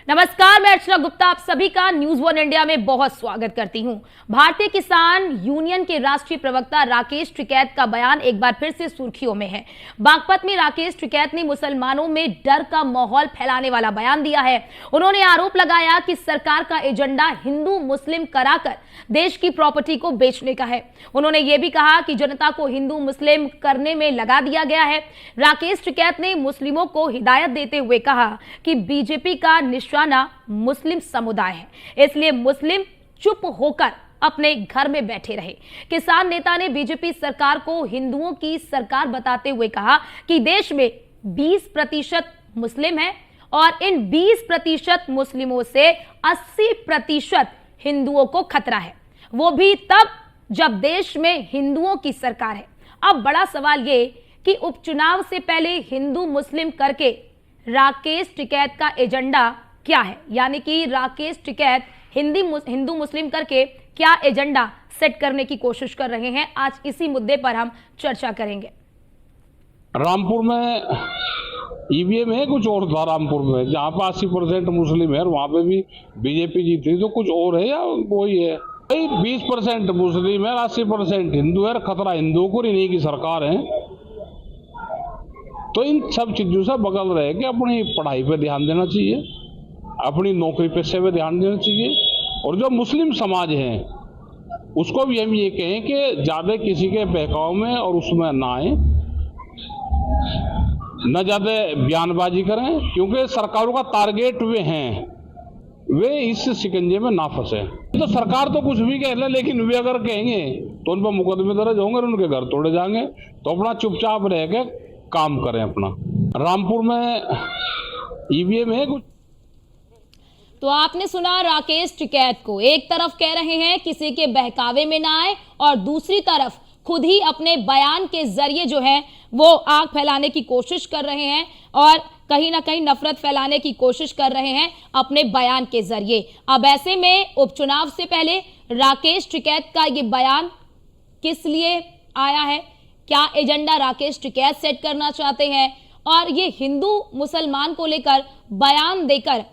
नमस्कार, मैं अर्चना गुप्ता आप सभी का न्यूज वन इंडिया में बहुत स्वागत करती हूं। भारतीय किसान यूनियन के राष्ट्रीय प्रवक्ता राकेश टिकैत का बयान एक बार फिर से सुर्खियों में है। बागपत में राकेश टिकैत ने मुसलमानों में डर का माहौल फैलाने वाला बयान दिया है। उन्होंने आरोप लगाया कि सरकार का एजेंडा हिंदू मुस्लिम कराकर देश की प्रॉपर्टी को बेचने का है। उन्होंने ये भी कहा कि जनता को हिंदू मुस्लिम करने में लगा दिया गया है। राकेश टिकैत ने मुस्लिमों को हिदायत देते हुए कहा कि बीजेपी का निशाना मुस्लिम समुदाय है, इसलिए मुस्लिम चुप होकर अपने घर में बैठे रहे। किसान नेता ने बीजेपी सरकार को हिंदुओं की सरकार बताते हुए कहा कि देश में 20% मुस्लिम हैं और इन 20% मुस्लिमों से 80% हिंदुओं को खतरा है, वो भी तब जब देश में हिंदुओं की सरकार है। अब बड़ा सवाल ये कि उपचुनाव से पहले हिंदू मुस्लिम करके राकेश टिकैत का एजेंडा क्या है, यानी कि राकेश टिकैत हिंदू मुस्लिम करके क्या एजेंडा सेट करने की कोशिश कर रहे हैं। आज इसी मुद्दे पर हम चर्चा करेंगे। रामपुर में ईवीएम है कुछ और था, रामपुर में जहाँ पे 80% मुस्लिम है और वहाँ पे भी बीजेपी जीती, तो कुछ और है या वही है? 20% मुस्लिम है, 80% हिंदू है, खतरा हिंदुओं को, इन्हीं की सरकार है। तो इन सब चीजों से बगल रहे कि अपनी पढ़ाई पे ध्यान देना चाहिए, अपनी नौकरी पेशे पे ध्यान देना चाहिए। और जो मुस्लिम समाज है उसको भी हम ये कहें कि ज्यादा किसी के बहकाव में और उसमें ना आए, न ज्यादा बयानबाजी करें, क्योंकि सरकारों का टारगेट वे हैं, वे इस शिकंजे में ना फंसे। तो सरकार तो कुछ भी कह ले, लेकिन वे अगर कहेंगे तो उन पर मुकदमे दर्ज होंगे, उनके घर तोड़े जाएंगे। तो अपना चुपचाप रह के काम करें अपना। रामपुर में ईवीएम है कुछ। तो आपने सुना राकेश टिकैत को, एक तरफ कह रहे हैं किसी के बहकावे में ना आए और दूसरी तरफ खुद ही अपने बयान के जरिए जो है वो आग फैलाने की कोशिश कर रहे हैं और कहीं ना कहीं नफरत फैलाने की कोशिश कर रहे हैं अपने बयान के जरिए। अब ऐसे में उपचुनाव से पहले राकेश टिकैत का ये बयान किस लिए आया है, क्या एजेंडा राकेश टिकैत सेट करना चाहते हैं और ये हिंदू मुसलमान को लेकर बयान देकर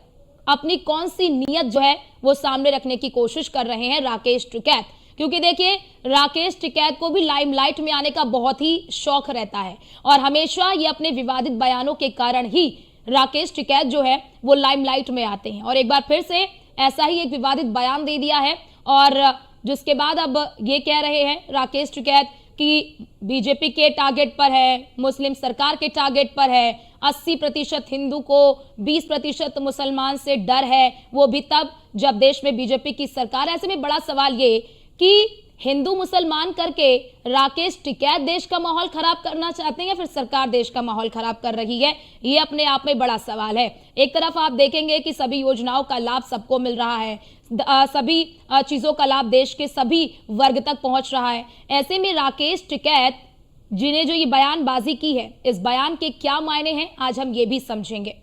अपनी कौन सी नीयत जो है वो सामने रखने की कोशिश कर रहे हैं राकेश टिकैत। क्योंकि देखिए, राकेश टिकैत को भी लाइमलाइट में आने का बहुत ही शौक रहता है और हमेशा ये अपने विवादित बयानों के कारण ही राकेश टिकैत जो है वो लाइमलाइट में आते हैं और एक बार फिर से ऐसा ही एक विवादित बयान दे दिया है। और जिसके बाद अब ये कह रहे हैं राकेश टिकैत कि बीजेपी के टारगेट पर है, मुस्लिम सरकार के टारगेट पर है, 80% हिंदू को 20% मुसलमान से डर है, वो भी तब जब देश में बीजेपी की सरकार। ऐसे में बड़ा सवाल ये कि हिंदू मुसलमान करके राकेश टिकैत देश का माहौल खराब करना चाहते हैं या फिर सरकार देश का माहौल खराब कर रही है, ये अपने आप में बड़ा सवाल है। एक तरफ आप देखेंगे कि सभी योजनाओं का लाभ सबको मिल रहा है, सभी चीजों का लाभ देश के सभी वर्ग तक पहुंच रहा है। ऐसे में राकेश टिकैत जिन्हें जो ये बयानबाजी की है, इस बयान के क्या मायने हैं आज हम ये भी समझेंगे।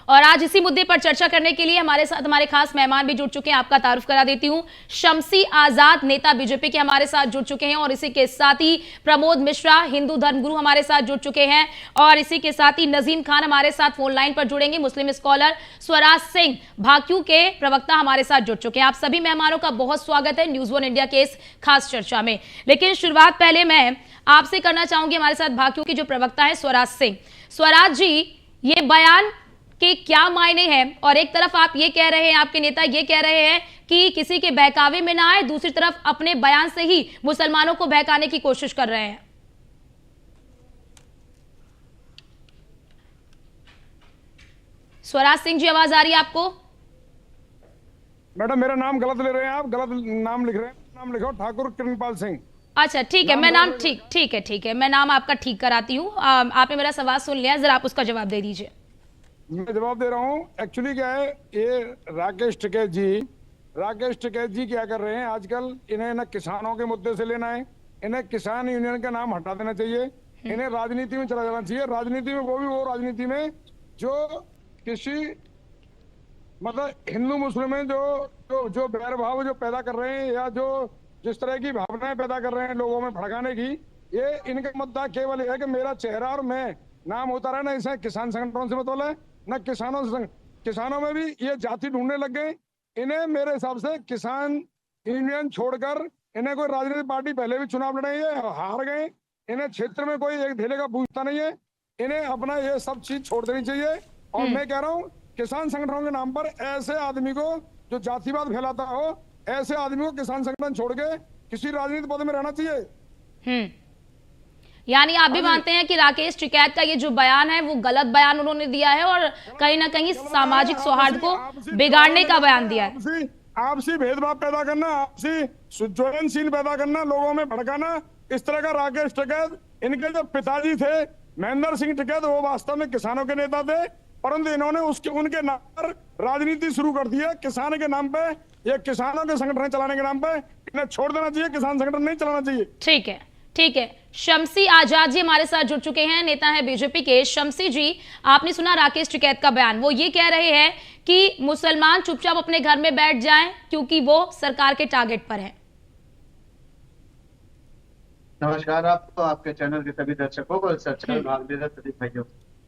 और आज इसी मुद्दे पर चर्चा करने के लिए हमारे साथ हमारे खास मेहमान भी जुड़ चुके हैं। आपका तारुफ करा देती हूं, शम्सी आजाद नेता बीजेपी के हमारे साथ जुड़ चुके हैं और इसी के साथ ही प्रमोद मिश्रा हिंदू धर्मगुरु हमारे साथ जुड़ चुके हैं और इसी के साथ ही नजीम खान हमारे साथ फोन लाइन पर जुड़ेंगे। मुस्लिम स्कॉलर स्वराज सिंह भाक्यू के प्रवक्ता हमारे साथ जुड़ चुके हैं। आप सभी मेहमानों का बहुत स्वागत है न्यूज वन इंडिया के इस खास चर्चा में। लेकिन शुरुआत पहले मैं आपसे करना चाहूंगी, हमारे साथ भाक्यू के जो प्रवक्ता है स्वराज सिंह। स्वराज जी, ये बयान के क्या मायने हैं? और एक तरफ आप ये कह रहे हैं, आपके नेता ये कह रहे हैं कि किसी के बहकावे में ना आए, दूसरी तरफ अपने बयान से ही मुसलमानों को बहकाने की कोशिश कर रहे हैं। स्वराज सिंह जी, आवाज आ रही है आपको? मैडम, मेरा नाम गलत ले रहे हैं आप, गलत नाम लिख रहे हैं। नाम लिखो ठाकुर किरणपाल सिंह। अच्छा ठीक है, मैं नाम ठीक है, मैं नाम आपका ठीक कराती हूँ। आपने मेरा सवाल सुन लिया, जरा आप उसका जवाब दे दीजिए। मैं जवाब दे रहा हूँ। एक्चुअली क्या है, ये राकेश टिकैत जी क्या कर रहे हैं आजकल, इन्हें न किसानों के मुद्दे से लेना है, इन्हें किसान यूनियन का नाम हटा देना चाहिए। इन्हें राजनीति में चला जाना चाहिए। राजनीति में वो राजनीति में जो किसी मतलब हिंदू मुस्लिम में जो जो जो बैरभाव जो पैदा कर रहे हैं या जो जिस तरह की भावनाएं पैदा कर रहे हैं लोगों में भड़काने की, ये इनका मुद्दा केवल है कि मेरा चेहरा और मैं नाम होता रहा। ना इसे किसान संगठनों से मतलब है न किसानों से। किसानों में भी ये जाति ढूंढने लग गए। इन्हें मेरे हिसाब से किसान यूनियन छोड़कर इन्हें कोई राजनीतिक पार्टी पहले भी चुनाव लड़े हार गए। इन्हें क्षेत्र में कोई एक ढेले का पूछता नहीं है। इन्हें अपना ये सब चीज छोड़ देनी चाहिए। और मैं कह रहा हूँ किसान संगठनों के नाम पर ऐसे आदमी को जो जातिवाद फैलाता हो, ऐसे आदमी को किसान संगठन छोड़ के किसी राजनीतिक पद में रहना चाहिए। यानी आप भी मानते हैं कि राकेश टिकैत का ये जो बयान है वो गलत बयान उन्होंने दिया है और कहीं ना कहीं सामाजिक सौहार्द को बिगाड़ने का बयान दिया है। आपसी भेदभाव पैदा करना, आपसी ज्वलनशील पैदा करना, लोगों में भड़काना, इस तरह का राकेश टिकैत। इनके जो पिताजी थे महेंद्र सिंह टिकैत, वो वास्तव में किसानों के नेता थे, परंतु इन्होंने उनके नाम पर राजनीति शुरू कर दी है। किसान के नाम पे, ये किसानों के संगठन चलाने के नाम पे इन्हें छोड़ देना चाहिए। किसान संगठन नहीं चलाना चाहिए। ठीक है, ठीक है। शम्सी आजाद जी हमारे साथ जुड़ चुके हैं, नेता है बीजेपी के। शम्सी जी, आपने सुना राकेश टिकैत का बयान। वो ये कह रहे हैं कि मुसलमान चुपचाप अपने घर में बैठ जाएं क्योंकि वो सरकार के टारगेट पर हैं। नमस्कार आपको, आपके चैनल के सभी दर्शकों को, सभी भाइयों।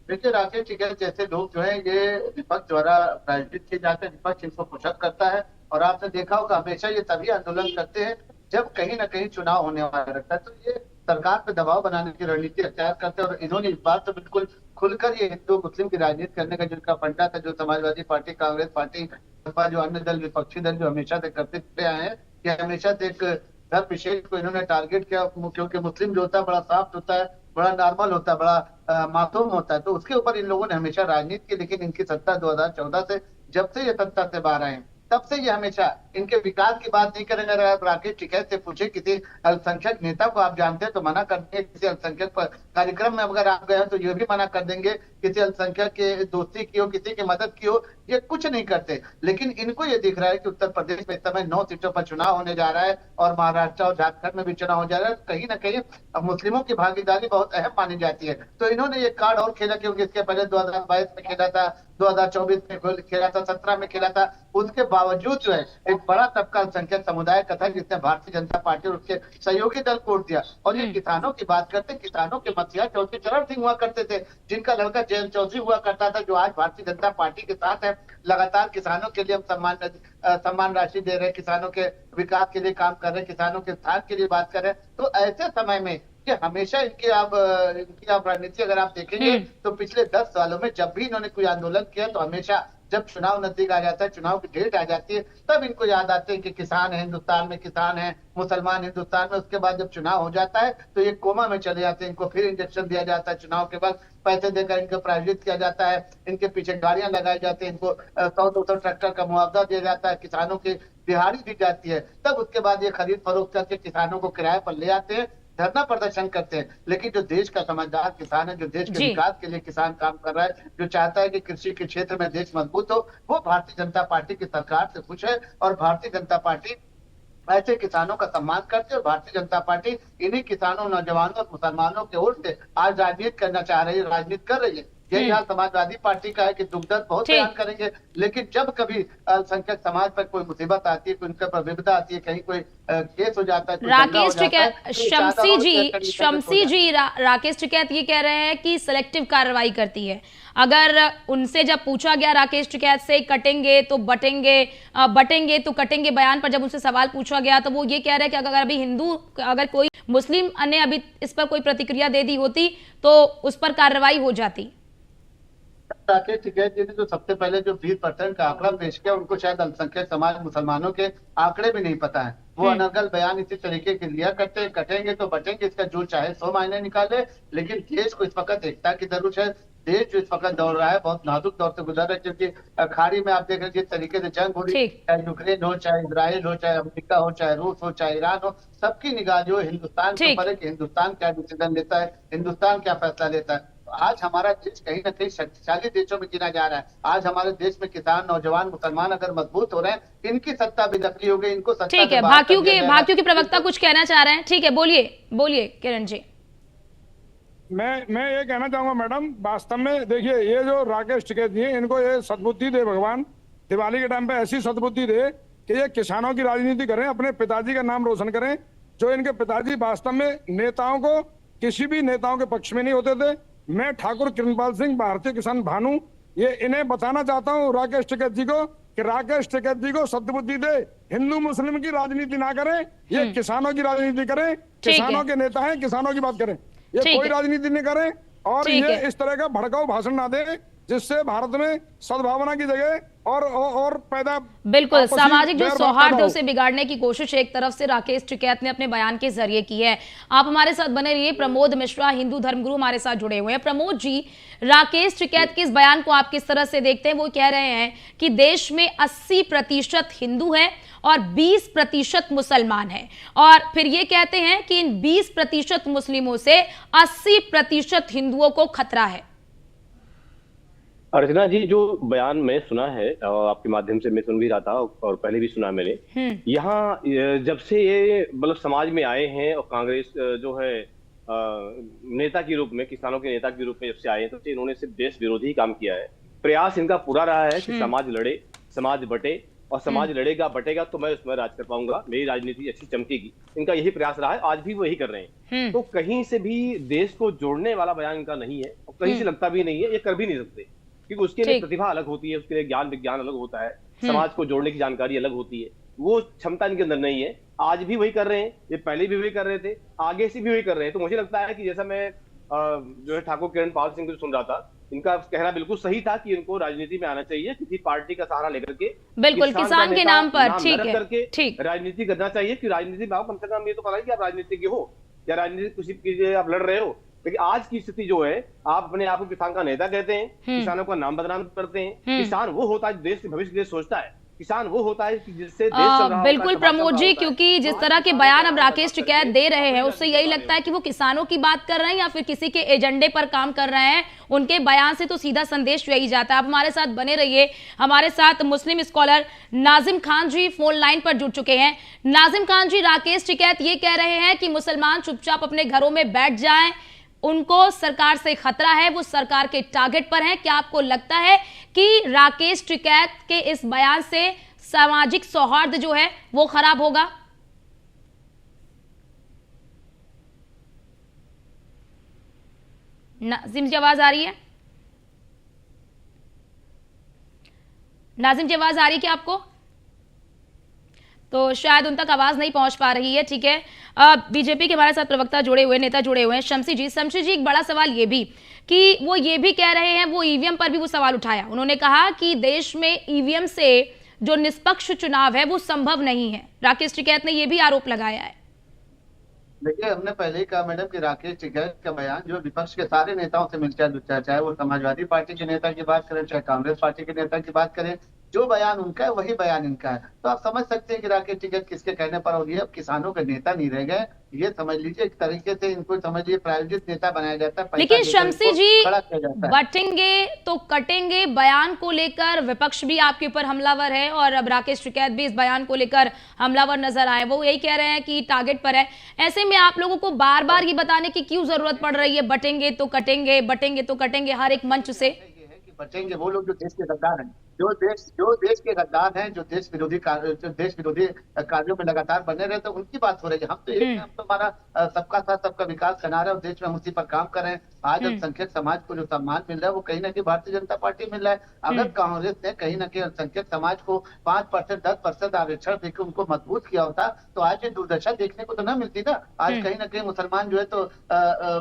देखिए, राकेश टिकैत जैसे लोग जो है ये विपक्ष द्वारा प्रायोजित किए जाते हैं। विपक्ष इनको पुशअप करता है और आपने देखा होगा हमेशा ये तभी आंदोलन करते हैं जब कहीं ना कहीं चुनाव होने वाला रहता है। तो ये सरकार पे दबाव बनाने की रणनीति अख्तियार करते हैं और इन्होंने इस बात तो बिल्कुल खुलकर ये हिंदू मुस्लिम की राजनीति करने का जिनका फंडा था, जो समाजवादी पार्टी, कांग्रेस पार्टी, जो अन्य दल, विपक्षी दल जो हमेशा से करते रहे हैं कि हमेशा से एक धर्म विशेष को इन्होंने टारगेट किया, क्योंकि मुस्लिम जो होता है बड़ा सॉफ्ट होता है, बड़ा नॉर्मल होता है, बड़ा मासूम होता है। तो उसके ऊपर इन लोगों ने हमेशा राजनीति की। लेकिन इनकी सत्ता 2014 से, जब से ये सत्ता से बाहर आए तब से ये हमेशा इनके विकास की बात नहीं करेंगे। अगर आप राकेश टिकैत से पूछे किसी अल्पसंख्यक नेता को आप जानते हैं तो मना कर देंगे। किसी अल्पसंख्यक पर कार्यक्रम में अगर आप गए तो ये भी मना कर देंगे। किसी अल्पसंख्यक के दोस्ती की हो, किसी की मदद की हो, ये कुछ नहीं करते। लेकिन इनको ये दिख रहा है कि उत्तर प्रदेश में इस समय 9 सीटों पर चुनाव होने जा रहा है और महाराष्ट्र और झारखंड में भी चुनाव हो जा रहा है। कहीं ना कहीं मुस्लिमों की भागीदारी बहुत अहम मानी जाती है। तो इन्होंने ये कार्ड और खेला, क्योंकि इसके पहले 2022 में खेला था, 2024 में खेला था, 17 में खेला था। उसके बावजूद जो है एक बड़ा तबका अल्पसंख्यक समुदाय का था जिसने भारतीय जनता पार्टी और उसके सहयोगी दल को वोट दिया। और ये किसानों की बात करते, किसानों के मसीहा चौधरी चरण सिंह हुआ करते थे, जिनका लड़का जयंत चौधरी हुआ करता था, जो आज भारतीय जनता पार्टी के साथ है। लगातार किसानों के लिए हम सम्मान राशि दे रहे हैं, किसानों के विकास के लिए काम कर रहे हैं, किसानों के उत्थान के लिए बात कर रहे हैं। तो ऐसे समय में कि हमेशा इनकी आप राजनीति अगर आप देखेंगे तो पिछले 10 सालों में जब भी इन्होंने कोई आंदोलन किया तो हमेशा जब चुनाव नजदीक आ जाता है, चुनाव की डेट आ जाती है, तब इनको याद आते हैं कि किसान है हिंदुस्तान में, किसान है मुसलमान हिंदुस्तान में। उसके बाद जब चुनाव हो जाता है तो ये कोमा में चले जाते हैं। इनको फिर इंजेक्शन दिया जाता है, चुनाव के बाद पैसे देकर इनको प्रायोजित किया जाता है, इनके पीछे गाड़ियां लगाई जाती है, इनको 100-200 ट्रैक्टर का मुआवजा दिया जाता है, किसानों की दिहाड़ी दी जाती है। तब उसके बाद ये खरीद फरोख्त करके किसानों को किराए पर ले आते हैं, धरना प्रदर्शन करते हैं। लेकिन जो देश का समझदार किसान है, जो देश के विकास के लिए किसान काम कर रहा है, जो चाहता है कि कृषि के क्षेत्र में देश मजबूत हो, वो भारतीय जनता पार्टी की सरकार से खुश है। और भारतीय जनता पार्टी ऐसे किसानों का सम्मान करते हैं और भारतीय जनता पार्टी इन्हीं किसानों, नौजवानों और मुसलमानों के ओर से आज राजनीति करना चाह रही है, राजनीति कर रही है। यही हाल समाजवादी पार्टी का है कि दुख दर्द बहुत बयान करेंगे, लेकिन जब कभी अल्पसंख्यक समाज पर कोई मुसीबत आती है, कोई उनके पर विपदा आती है, कहीं कोई केस हो जाता है, राकेश टिकैत, शम्सी जी राकेश टिकैत ये कह रहे हैं कि सिलेक्टिव कार्रवाई करती है। अगर उनसे जब पूछा गया राकेश टिकैत से कटेंगे तो बटेंगे तो कटेंगे बयान पर जब उनसे सवाल पूछा गया तो वो ये कह रहे हैं कि अगर कोई मुस्लिम ने अभी इस पर कोई प्रतिक्रिया दे दी होती तो उस पर कार्रवाई हो जाती। राकेश टिकैत जी ने जो सबसे पहले जो 20% का आंकड़ा पेश किया, उनको शायद अल्पसंख्यक समाज मुसलमानों के आंकड़े भी नहीं पता है। वो अनर्गल बयान इसी तरीके के लिया करते हैं, कटेंगे तो बटेंगे, इसका जो चाहे 100 मायने निकाले। लेकिन देश को इस वक्त एकता की जरूरत है। देश जो इस वक्त दौड़ रहा है बहुत नाजुक दौर से गुजर रहा है, क्योंकि खाड़ी में आप देख रहे हैं जिस तरीके से जंग हो रही है, चाहे यूक्रेन हो, चाहे इजराइल हो, चाहे अमेरिका हो, चाहे रूस हो, चाहे ईरान हो, सबकी निगाह जो है हिंदुस्तान के ऊपर है कि हिंदुस्तान क्या डिसीजन लेता है, हिंदुस्तान क्या फैसला लेता है। आज हमारा देश कहीं ना कहीं शक्तिशाली देशों में गिना जा रहा है। आज हमारे देश में किसान, नौजवान, मुसलमान अगर मजबूत हो रहे हैं, इनकी सत्ता भी नकली हो गई, इनको सत्ता। ठीक है, भाकियों के प्रवक्ता कुछ कहना चाह रहे हैं। ठीक है, बोलिए किरण जी। मैं ये कहना चाहूंगा मैडम, वास्तव में देखिए ये जो राकेश टिकैत जी हैं, इनको ये सद्बुद्धि दे भगवान, दिवाली के टाइम पे ऐसी सद्बुद्धि दे कि ये किसानों की राजनीति करें, अपने पिताजी का नाम रोशन करें। जो इनके पिताजी वास्तव में नेताओं को, किसी भी नेताओं के पक्ष में नहीं होते थे। मैं ठाकुर किरणपाल सिंह, भारतीय किसान भानु, ये इन्हें बताना चाहता हूँ राकेश टिकैत जी को कि राकेश टिकैत जी को सद्बुद्धि दे, हिंदू मुस्लिम की राजनीति ना करें, ये किसानों की राजनीति करें। किसानों के नेता हैं, किसानों की बात करें, ये ठीक कोई है। राजनीति नहीं करें और ठीक ये है। इस तरह का भड़काऊ भाषण ना दे जिससे भारत में सद्भावना की जगह और पैदा बिल्कुल आपसी सामाजिक जो बैर सौहार्द पैदा है हो। उसे बिगाड़ने की कोशिश एक तरफ से राकेश टिकैत ने अपने बयान के जरिए की है। आप हमारे साथ बने रहिए। प्रमोद मिश्रा, हिंदू धर्मगुरु, हमारे साथ जुड़े हुए हैं। प्रमोद जी, राकेश टिकैत के इस बयान को आप किस तरह से देखते हैं? वो कह रहे हैं कि देश में 80% हिंदू है और 20% मुसलमान है, और फिर ये कहते हैं कि इन 20% मुस्लिमों से 80% हिंदुओं को खतरा है। अर्चना जी, जो बयान मैं सुना है और आपके माध्यम से मैं सुन भी रहा था और पहले भी सुना मैंने, यहाँ जब से ये मतलब समाज में आए हैं और कांग्रेस जो है नेता के रूप में, किसानों के नेता के रूप में जब से आए हैं, तो इन्होंने सिर्फ देश विरोधी काम किया है। प्रयास इनका पूरा रहा है कि समाज लड़े, समाज बटे, और समाज लड़ेगा बटेगा तो मैं उसमें राज कर पाऊंगा, मेरी राजनीति अच्छी चमकेगी। इनका यही प्रयास रहा है, आज भी वो यही कर रहे हैं। तो कहीं से भी देश को जोड़ने वाला बयान इनका नहीं है और कहीं से लगता भी नहीं है, ये कर भी नहीं सकते, क्योंकि उसके लिए प्रतिभा अलग होती है, उसके लिए ज्ञान विज्ञान अलग होता है, समाज को जोड़ने की जानकारी अलग होती है। वो क्षमता इनके अंदर नहीं है। आज भी वही कर रहे हैं, ये पहले भी वही कर रहे थे, आगे से भी वही कर रहे हैं। तो मुझे लगता है कि जैसा मैं जो है ठाकुर किरणपाल सिंह को सुन रहा था, इनका कहना बिल्कुल सही था कि इनको राजनीति में आना चाहिए, किसी पार्टी का सहारा लेकर के, बिल्कुल किसान के नाम पर। ठीक है, करके ठीक। राजनीति करना चाहिए कि राजनीति में आओ, कम से कम ये तो पता है कि आप राजनीतिज्ञ हो या राजनीति किसी के लिए आप लड़ रहे हो। लेकिन आज की स्थिति जो है, आप अपने आप को किसान का नेता कहते हैं, किसानों का नाम बदनाम करते हैं। किसान वो होता है देश के भविष्य के लिए सोचता है, किसान वो होता है कि जिससे देश चल रहा होता है, बिल्कुल समाज चल प्रमोद रहा जी, होता है। क्योंकि जिस तरह के बयान अब राकेश टिकैत दे रहे हैं, उससे यही लगता है कि वो किसानों की बात कर रहे हैं या फिर किसी के एजेंडे पर काम कर रहे हैं। उनके बयान से तो सीधा संदेश यही जाता है। आप हमारे साथ बने रहिए। हमारे साथ मुस्लिम स्कॉलर नाजिम खान जी फोन लाइन पर जुड़ चुके हैं। नाजिम खान जी, राकेश टिकैत ये कह रहे हैं कि मुसलमान चुपचाप अपने घरों में बैठ जाएं, उनको सरकार से खतरा है, वो सरकार के टारगेट पर हैं। क्या आपको लगता है कि राकेश टिकैत के इस बयान से सामाजिक सौहार्द जो है वो खराब होगा? नाजिम जी, आवाज आ रही है? नाजिम जी, आवाज आ रही है क्या आपको? तो शायद उन तक आवाज नहीं पहुंच पा रही है। ठीक है, बीजेपी के हमारे साथ प्रवक्ता जुड़े हुए, नेता जुड़े हुए हैं, शमसी जी। शमसी जी, एक बड़ा सवाल ये भी कि वो ये भी कह रहे हैं, वो ईवीएम पर भी वो सवाल उठाया। उन्होंने कहा कि देश में ईवीएम से जो निष्पक्ष चुनाव है वो संभव नहीं है। राकेश टिकैत ने ये भी आरोप लगाया है। देखिए, हमने पहले ही कहा मैडम कि राकेश टिकैत का बयान जो विपक्ष के सारे नेताओं से मिलता जुलता है, चाहे वो समाजवादी पार्टी के नेता की बात करें, चाहे कांग्रेस पार्टी के नेता की बात करें, जो बयान उनका है वही बयान इनका है। तो आप समझ सकते हैं कि राकेश टिकैत किसके कहने पर, और ये अब किसानों के नेता नहीं रह गए, ये समझ लीजिए एक तरीके से इनको समझ लीजिए प्रायोजित नेता बनाया जाता है। लेकिन शमसी जी, खड़ा किया जाता है। बटेंगे तो कटेंगे बयान को लेकर विपक्ष भी आपके ऊपर हमलावर है, और अब राकेश टिकैत भी इस बयान को लेकर हमलावर नजर आए। वो यही कह रहे हैं कि टारगेट पर है। ऐसे में आप लोगों को बार बार ये बताने की क्यों जरूरत पड़ रही है, बटेंगे तो कटेंगे, बटेंगे तो कटेंगे, हर एक मंच से? ये है कि बचेंगे वो लोग जो देश के गद्दार हैं, जो देश के गद्दार हैं, जो देश विरोधी कार्यों में लगातार बने रहे, तो उनकी बात हो रही है। हम तो हम तो हमारा सबका साथ सबका विकास का नारा है और देश में हम उसी पर काम कर रहे हैं। आज अल्पसंख्यक समाज को जो सम्मान मिल रहा है वो कहीं ना कहीं भारतीय जनता पार्टी मिल रहा है। अगर कांग्रेस ने कहीं ना कहीं अल्पसंख्यक समाज को 5% 10% आरक्षण देकर उनको मजबूत किया होता तो आज ये दुर्दशा देखने को तो न मिलती ना। आज कहीं ना कहीं मुसलमान जो है तो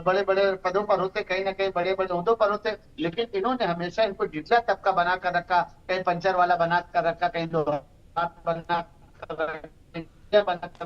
बड़े बड़े पदों पर होते, कहीं ना कहीं बड़े बड़े ओहदों पर होते, लेकिन इन्होंने हमेशा इनको निचला तबका बना कर रखा, कहीं पंचर वाला बना कर रखा, कहीं लोहार बना कर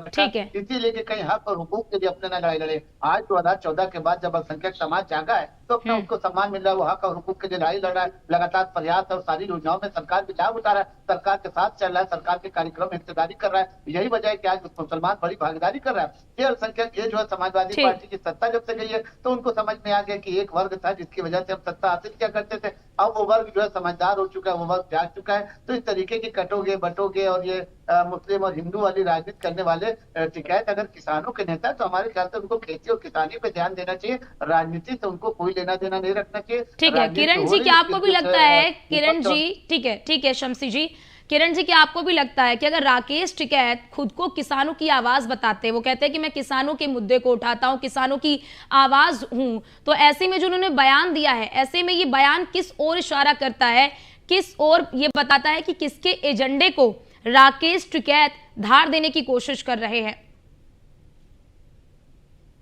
ठीक है। इसीलिए कि कहीं हक और हुकूक के लिए अपने न लड़ाई लड़े। आज 2014 के बाद जब अल्पसंख्यक समाज जागा है तो अपना उसको सम्मान मिल रहा है, वो हक और हुकूक के लिए लड़ाई लड़ रहा है, लगातार प्रयास और सारी योजनाओं में सरकार भी लाभ उठा रहा है, सरकार के साथ चल रहा है, सरकार के कार्यक्रम में हिस्सेदारी कर रहा है। यही वजह है कि आज मुसलमान बड़ी भागीदारी कर रहा है। ये अल्पसंख्यक ये जो है समाजवादी पार्टी की सत्ता जब से गई है तो उनको समझ में आ गया कि एक वर्ग था जिसकी वजह से हम सत्ता हासिल किया करते थे, अब वो वर्ग जो है समझदार हो चुका है, वो वर्ग जाग चुका है। तो इस तरीके की कटोगे बटोगे और ये मुस्लिम और हिंदू वाली राजनीति करने वाले टिकैत अगर किसानों के नेता, तो हमारे ख्याल से उनको खेती और किसानी पे ध्यान देना चाहिए, राजनीति से उनको कोई लेना देना नहीं रखना चाहिए। ठीक है किरण जी, क्या आपको भी लगता है किरण जी, ठीक है शम्सी जी, किरण जी क्या आपको भी लगता है कि अगर राकेश टिकैत खुद को किसानों की आवाज बताते हैं, वो कहते हैं कि मैं किसानों के मुद्दे को उठाता हूं, किसानों की आवाज हूं, तो ऐसे में जो उन्होंने बयान दिया है, ऐसे में ये बयान किस ओर इशारा करता है, किस ओर ये बताता है कि किसके एजेंडे को राकेश टिकैत धार देने की कोशिश कर रहे हैं?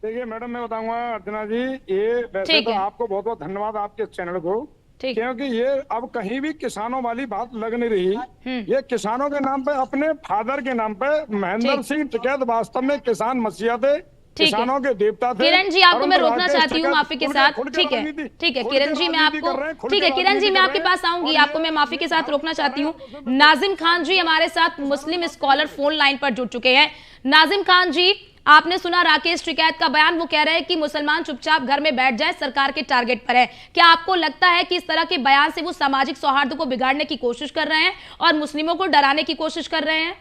देखिए मैडम, मैं बताऊंगा अर्चना जी, ये वैसे तो आपको बहुत बहुत धन्यवाद आपके चैनल को, क्योंकि ये अब कहीं भी किसानों वाली बात लग नहीं रही। ये किसानों के नाम पे, अपने फादर के नाम पे महेंद्र सिंह टिकैत वास्तव में किसान मसीहा थे, किसानों के देवता थे। किरण जी आपको मैं रोकना चाहती हूँ माफी के साथ, ठीक है किरण जी, मैं आपको, ठीक है किरण जी मैं आपके पास आऊंगी, आपको मैं माफी के साथ रोकना चाहती हूँ। नाजिम खान जी हमारे साथ मुस्लिम स्कॉलर फोन लाइन पर जुड़ चुके हैं। नाजिम खान जी, आपने सुना राकेश टिकैत का बयान, वो कह रहे हैं कि मुसलमान चुपचाप घर में बैठ जाए, सरकार के टारगेट पर है। क्या आपको लगता है कि इस तरह के बयान से वो सामाजिक सौहार्द को बिगाड़ने की कोशिश कर रहे हैं और मुस्लिमों को डराने की कोशिश कर रहे हैं?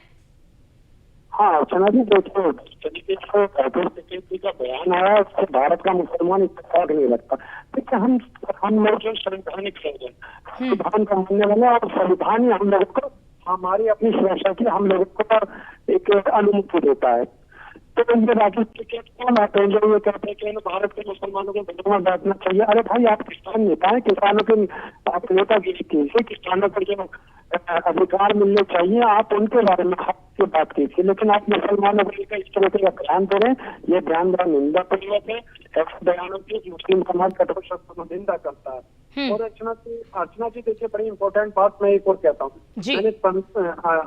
हाँ अर्चना जी, देखो जिस तरीके से राकेश टिकैत जी का बयान आया, उससे भारत का मुसलमान इत्तेफाक नहीं लगता। देखिए हम लोग जो संवैधानिक हैं, संविधान का मानने वाले, और संविधान ही हम लोगों को, हमारी अपनी सुरक्षा की हम लोगों को एक अनुमति देता है। तो ये राकेश टिकैत कौन आते हैं जो ये कहते हैं कि भारत के मुसलमानों को घर में बैठना चाहिए? अरे भाई, आप किसान नेता है, किसानों के आप नेतागिरी कीजिए, किसानों को जो अधिकार मिलने चाहिए आप उनके बारे में की बात कीजिए, लेकिन आप मुसलमानों को लेकर इस तरह का बयान दे रहे हैं, ये बयान बड़ा निंदा पूर्वक है। ऐसे बयानों की मुस्लिम समाज कठोर शब्दों में निंदा करता है। और अर्चना जी देखिए, बड़ी इंपॉर्टेंट बात मैं एक और कहता हूँ। मैंने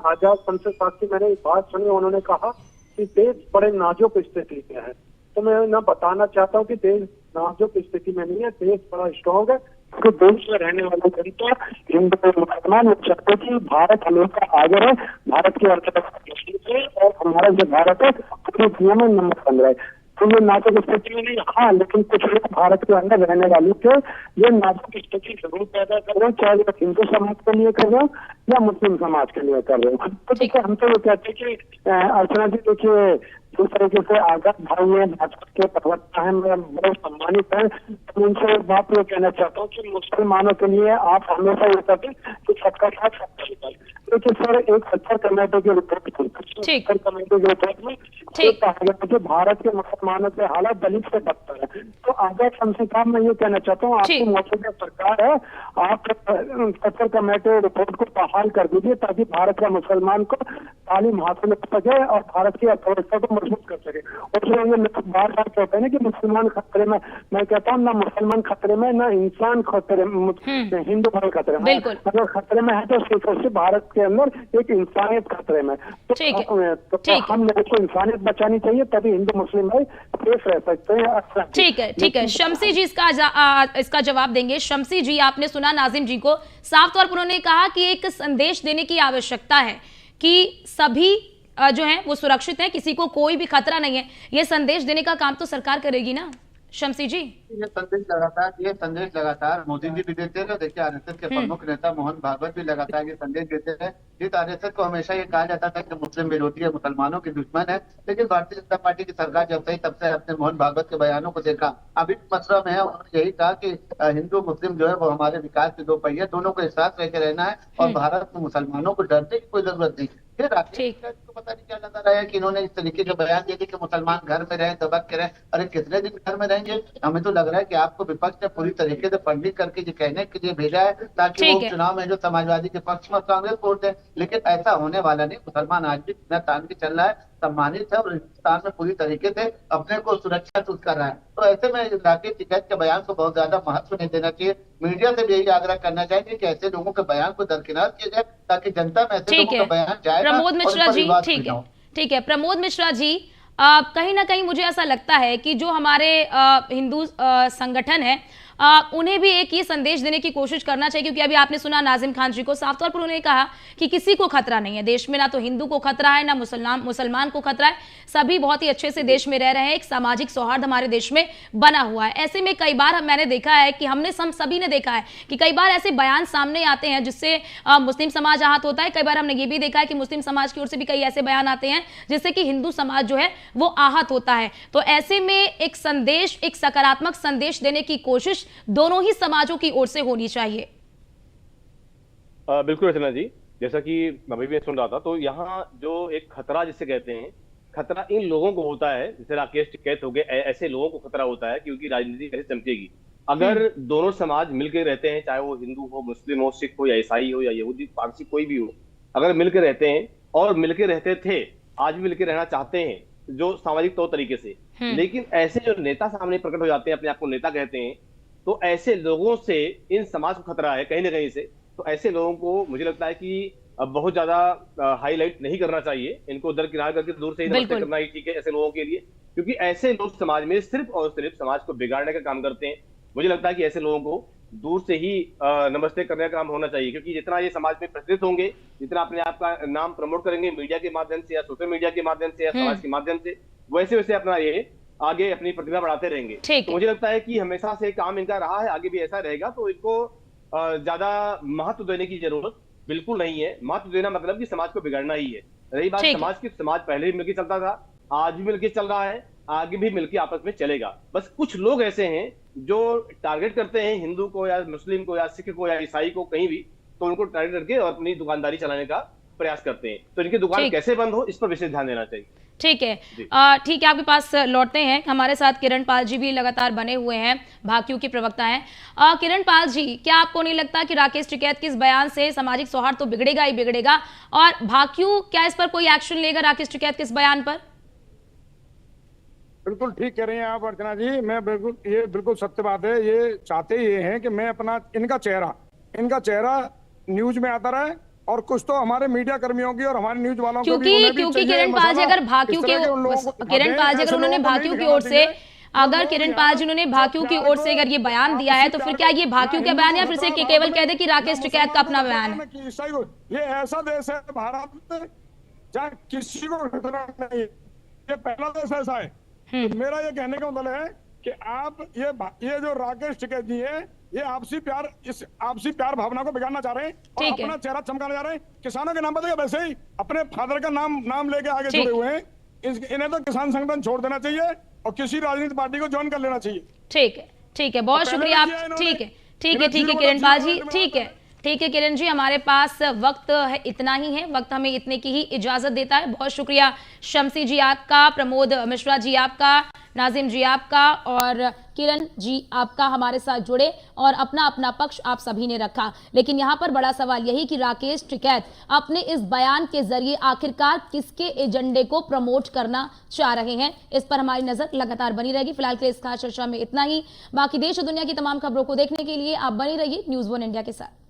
आजाद संसद साहब की मैंने एक बात सुनी, उन्होंने कहा कि देश बड़े नाजुक स्थिति में है। तो मैं ना बताना चाहता हूँ कि देश नाजुक स्थिति में नहीं है, देश बड़ा स्ट्रॉन्ग है। तो देश में रहने वाले जनता, हिंदू मुसलमान, वो चाहते कि भारत हमेशा आगे रहे, भारत की अर्थव्यवस्था है और हमारा जो भारत है पूरी दुनिया में नंबर 15 है। तो ये नाजुक स्थिति में नहीं, हाँ, लेकिन कुछ लोग भारत के अंदर रहने वाले के ये नाजुक स्थिति जरूर पैदा कर रहे हैं, चाहे वो हिंदू समाज के लिए कर रहे हो या मुस्लिम समाज के लिए कर रहे हो। तो देखिए, हम तो ये कहते हैं कि अर्चना जी देखिए, जिस तरीके से आजाद भाई हैं, भाजपा के प्रवक्ता हैं, मैं बहुत सम्मानित है, तो उनसे एक बात ये कहना चाहता हूँ कि मुसलमानों के लिए आप हमेशा ये कहते हैं कि सबका साथ सबका विकास। देखिए सर, एक 70 कमेटी की रिपोर्ट थी, 70 कमेटी की रिपोर्ट में कहा गया कि भारत के मुसलमानों के हालात दलित से बदतर है। तो आजाद शमसी साहब, मैं ये कहना चाहता हूँ, आपकी मौजूदा सरकार है, आप 70 कमेटी रिपोर्ट को बहाल कर दीजिए ताकि भारत का मुसलमान को तालीम हासिल हो सके और भारत की अर्थव्यवस्था को मजबूत कर सके। और फिर ये बार बार कहते हैं ना कि मुसलमान खतरे में, मैं कहता हूँ ना मुसलमान खतरे में, ना इंसान खतरे में, हिंदू भाई खतरे में। अगर खतरे में है तो सिर्फ भारत के अंदर एक इंसानियत खतरे में। तो हम लोगों को इंसानियत बचानी चाहिए, तभी हिंदू मुस्लिम भाई सेफ रह सकते हैं। ठीक है शम्सी जी इसका जवाब देंगे। शम्सी जी, आपने सुना नाजिम जी को, साफ तौर पर उन्होंने कहा कि एक संदेश देने की आवश्यकता है कि सभी जो है वो सुरक्षित है, किसी को कोई भी खतरा नहीं है। ये संदेश देने का काम तो सरकार करेगी ना शम्सी जी? ये संदेश लगातार मोदी जी भी देते रहे। देखिए, आरएसएस के प्रमुख नेता मोहन भागवत भी लगातार ये संदेश देते रहे। जिस आरएसएस को हमेशा ये कहा जाता था कि मुस्लिम विरोधी है, मुसलमानों के दुश्मन है, लेकिन भारतीय जनता पार्टी की सरकार जब से तब से अपने मोहन भागवत के बयानों को देखा, अभी मसला में है, उन्होंने यही कहा कि हिंदू मुस्लिम जो है वो हमारे विकास के दो पहिए, दोनों को एक साथ लेकर रहना है और भारत में मुसलमानों को डरने की कोई जरूरत नहीं। फिर राकेश को पता नहीं क्या लगा रहा है कि इन्होंने इस तरीके के बयान दिए कि मुसलमान घर में रहे, दबक के रहे। अरे कितने दिन घर में रहेंगे? हमें तो लग रहा है कि आपको विपक्ष ने पूरी तरीके से फंडिंग करके ये कहने के लिए भेजा है ताकि वो चुनाव में जो समाजवादी के पक्ष में कांग्रेस वोट दे, लेकिन ऐसा होने वाला नहीं। मुसलमान आज भी बिना तान के चल रहा है, सम्मानित है और हिंदुस्तान में पूरी तरीके से अपने को सुरक्षा महसूस कर रहा है। तो ऐसे में राकेश टिकैत के बयान को बहुत ज्यादा महत्व नहीं देना चाहिए। मीडिया से भी यही आग्रह करना चाहिए कि ऐसे लोगों के बयान को दरकिनार किया जाए ताकि जनता में ऐसे लोगों का बयान जाए। प्रमोद मिश्रा जी, ठीक है प्रमोद मिश्रा जी, कहीं ना कहीं मुझे ऐसा लगता है कि जो हमारे हिंदू संगठन है उन्हें भी एक ये संदेश देने की कोशिश करना चाहिए, क्योंकि अभी आपने सुना नाजिम खान जी को, साफ तौर पर उन्होंने कहा कि किसी को खतरा नहीं है देश में, ना तो हिंदू को खतरा है, ना मुसलमान को खतरा है, सभी बहुत ही अच्छे से देश में रह रहे हैं, एक सामाजिक सौहार्द हमारे देश में बना हुआ है। ऐसे में कई बार मैंने देखा है कि हम सभी ने देखा है कि कई बार ऐसे बयान सामने आते हैं जिससे मुस्लिम समाज आहत होता है। कई बार हमने ये भी देखा है कि मुस्लिम समाज की ओर से भी कई ऐसे बयान आते हैं जिससे कि हिंदू समाज जो है वो आहत होता है। तो ऐसे में एक संदेश, एक सकारात्मक संदेश देने की कोशिश दोनों ही समाजों की ओर से होनी चाहिए। बिल्कुल रचना जी, जैसा कि अभी भी सुन रहा था, तो यहाँ जो एक खतरा जिसे कहते हैं, खतरा इन लोगों को होता है, जैसे राकेश टिकैत हो गए, ऐसे लोगों को खतरा होता है क्योंकि राजनीति कैसे चमकेगी। अगर दोनों समाज मिलकर रहते हैं, चाहे वो हिंदू हो, मुस्लिम हो, सिख हो या ईसाई हो या यहूदी पारसी कोई भी हो, अगर मिलकर रहते हैं और मिलकर रहते थे, आज भी मिलकर रहना चाहते हैं जो सामाजिक तौर तरीके से, लेकिन ऐसे जो नेता सामने प्रकट हो जाते हैं, अपने आप को नेता कहते हैं, तो ऐसे लोगों से इन समाज को खतरा है कहीं ना कहीं से। तो ऐसे लोगों को मुझे लगता है कि बहुत ज्यादा हाईलाइट नहीं करना चाहिए, इनको दरकिनार करके दूर से ही नमस्ते करना ही ठीक है ऐसे लोगों के लिए, क्योंकि ऐसे लोग समाज में सिर्फ और सिर्फ समाज को बिगाड़ने का काम करते हैं। मुझे लगता है कि ऐसे लोगों को दूर से ही नमस्ते करने का काम होना चाहिए, क्योंकि जितना ये समाज में प्रचलित होंगे, जितना अपने आप का नाम प्रमोट करेंगे मीडिया के माध्यम से या सोशल मीडिया के माध्यम से या समाज के माध्यम से, वैसे वैसे अपना ये आगे अपनी प्रतिभा बढ़ाते रहेंगे। तो मुझे लगता है कि हमेशा से काम इनका रहा है, आगे भी ऐसा रहेगा। तो इनको ज्यादा महत्व देने की जरूरत बिल्कुल नहीं है। महत्व देना मतलब कि समाज को बिगाड़ना ही है। रही बात समाज की, समाज पहले भी मिलकर चलता था, आज भी मिलकर चल रहा है, आगे भी मिलकर आपस में चलेगा। बस कुछ लोग ऐसे हैं जो टारगेट करते हैं हिंदू को या मुस्लिम को या सिख को या ईसाई को, कहीं भी, तो उनको टारगेट करके और अपनी दुकानदारी चलाने का प्रयास करते हैं। तो इनकी दुकान कैसे बंद हो, इस पर विशेष ध्यान देना चाहिए। ठीक है, ठीक है, आपके पास लौटते हैं। हमारे साथ किरण पाल जी भी लगातार बने हुए हैं, भाकियू के प्रवक्ता हैं। किरण पाल जी, क्या आपको नहीं लगता कि राकेश टिकैत के इस बयान से सामाजिक सौहार्द तो बिगड़ेगा ही बिगड़ेगा, और भाकियू क्या इस पर कोई एक्शन लेगा राकेश टिकैत के इस बयान पर? बिल्कुल ठीक कह रही हैं आप अर्चना जी, मैं बिल्कुल सत्य बात है। ये चाहते ये हैं कि मैं अपना इनका चेहरा न्यूज में आता रहे, और कुछ तो हमारे मीडिया कर्मियों की और हमारे न्यूज वालों को भी, क्योंकि किरण पाल जी अगर भाकियू के, किरण पाल जी अगर उन्होंने भाकियू की ओर से, अगर किरण पाल जी उन्होंने भाकियू की ओर से अगर ये बयान दिया है, तो फिर क्या ये भाकियू का बयान या फिर से केवल कह दे कि राकेश टिकैत का अपना बयान है? ये ऐसा देश है भारत जहाँ किसी को खतरा नहीं है, ये पहला देश ऐसा है। तो मेरा ये कहने का मतलब है कि आप ये जो राकेश टिकैत जी है, ये आपसी प्यार भावना को बिगाड़ना चाह रहे हैं और अपना चेहरा चमकाना चाह रहे हैं। किसानों के नाम पर वैसे ही अपने फादर का नाम लेके आगे जुड़े हुए हैं। इन्हें तो किसान संगठन छोड़ देना चाहिए और किसी राजनीतिक पार्टी को ज्वाइन कर लेना चाहिए। ठीक है, बहुत शुक्रिया आप। ठीक है किरण पाल जी, ठीक है किरण जी, हमारे पास वक्त है, इतना ही है, वक्त हमें इतने की ही इजाजत देता है। बहुत शुक्रिया शमसी जी आपका, प्रमोद मिश्रा जी आपका, नाजिम जी आपका और किरण जी आपका हमारे साथ जुड़े और अपना अपना पक्ष आप सभी ने रखा। लेकिन यहाँ पर बड़ा सवाल यही कि राकेश टिकैत अपने इस बयान के जरिए आखिरकार किसके एजेंडे को प्रमोट करना चाह रहे हैं, इस पर हमारी नजर लगातार बनी रहेगी। फिलहाल के इस खास चर्चा में इतना ही। बाकी देश और दुनिया की तमाम खबरों को देखने के लिए आप बने रहिए न्यूज़ 1 इंडिया के साथ।